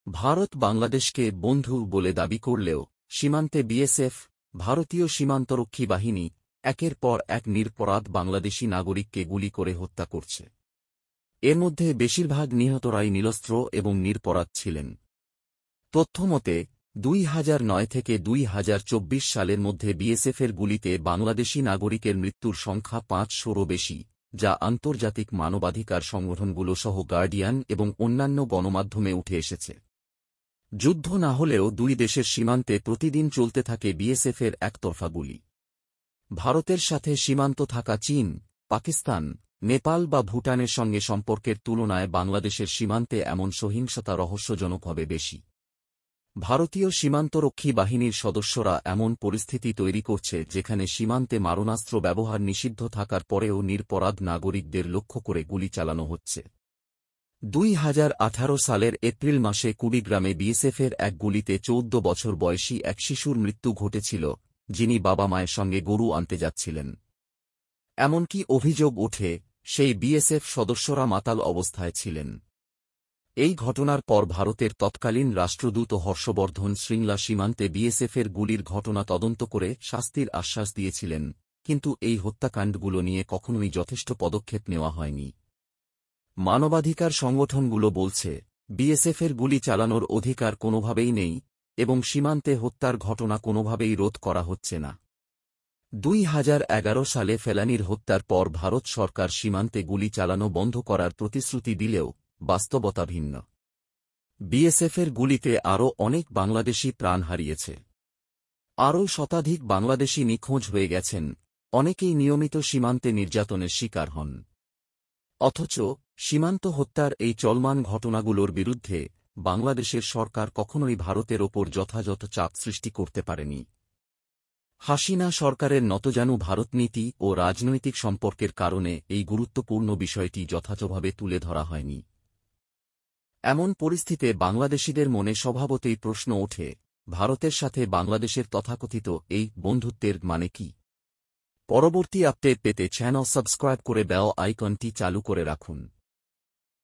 ভারত বাংলাদেশকে বন্ধু বলে দাবি করলেও সীমান্তে বিএসএফ, ভারতীয় সীমান্তরক্ষী বাহিনী একের পর এক নিরপরাধ বাংলাদেশি নাগরিককে গুলি করে হত্যা করছে। এর মধ্যে বেশিরভাগ নিহতরাই নিরস্ত্র এবং নিরপরাধ ছিলেন। তথ্যমতে 2009 থেকে 2024 সালের মধ্যে বিএসএফের গুলিতে বাংলাদেশি নাগরিকের মৃত্যুর সংখ্যা 500-রও বেশি, যা আন্তর্জাতিক মানবাধিকার সংগঠনগুলো সহ গার্ডিয়ান এবং অন্যান্য গণমাধ্যমে উঠে এসেছে। যুদ্ধ না হলেও দুই দেশের সীমান্তে প্রতিদিন চলতে থাকে বিএসএফের একতরফা গুলি। ভারতের সাথে সীমান্ত থাকা চীন, পাকিস্তান, নেপাল বা ভুটানের সঙ্গে সম্পর্কের তুলনায় বাংলাদেশের সীমান্তে এমন সহিংসতা রহস্যজনকভাবে বেশি। ভারতীয় সীমান্তরক্ষী বাহিনীর সদস্যরা এমন পরিস্থিতি তৈরি করছে যেখানে সীমান্তে মারণাস্ত্র ব্যবহার নিষিদ্ধ থাকার পরেও নিরপরাধ নাগরিকদের লক্ষ্য করে গুলি চালানো হচ্ছে। 2018 সালের এপ্রিল মাসে কুড়িগ্রামে বিএসএফের এক গুলিতে 14 বছর বয়সী এক শিশুর মৃত্যু ঘটেছিল, যিনি বাবা মায়ের সঙ্গে গরু আনতে যাচ্ছিলেন। এমনকি অভিযোগ ওঠে সেই বিএসএফ সদস্যরা মাতাল অবস্থায় ছিলেন। এই ঘটনার পর ভারতের তৎকালীন রাষ্ট্রদূত হর্ষবর্ধন শ্রীংলা সীমান্তে বিএসএফের গুলির ঘটনা তদন্ত করে শাস্তির আশ্বাস দিয়েছিলেন, কিন্তু এই হত্যাকাণ্ডগুলো নিয়ে কখনোই যথেষ্ট পদক্ষেপ নেওয়া হয়নি। মানবাধিকার সংগঠনগুলো বলছে, বিএসএফের গুলি চালানোর অধিকার কোনোভাবেই নেই এবং সীমান্তে হত্যার ঘটনা কোনোভাবেই রোধ করা হচ্ছে না। 2011 সালে ফেলানীর হত্যার পর ভারত সরকার সীমান্তে গুলি চালানো বন্ধ করার প্রতিশ্রুতি দিলেও বাস্তবতা ভিন্ন। বিএসএফের গুলিতে আরও অনেক বাংলাদেশি প্রাণ হারিয়েছে। আরও শতাধিক বাংলাদেশি নিখোঁজ হয়ে গেছেন, অনেকেই নিয়মিত সীমান্তে নির্যাতনের শিকার হন। অথচ সীমান্ত হত্যার এই চলমান ঘটনাগুলোর বিরুদ্ধে বাংলাদেশের সরকার কখনোই ভারতের ওপর যথাযথ চাপ সৃষ্টি করতে পারেনি। হাসিনা সরকারের নতজানু ভারতনীতি ও রাজনৈতিক সম্পর্কের কারণে এই গুরুত্বপূর্ণ বিষয়টি যথাযথভাবে তুলে ধরা হয়নি। এমন পরিস্থিতিতে বাংলাদেশিদের মনে স্বভাবতই প্রশ্ন ওঠে, ভারতের সাথে বাংলাদেশের তথাকথিত এই বন্ধুত্বের মানে কি? পরবর্তী আপডেট পেতে চ্যানেল সাবস্ক্রাইব করে বেল আইকনটি চালু করে রাখুন।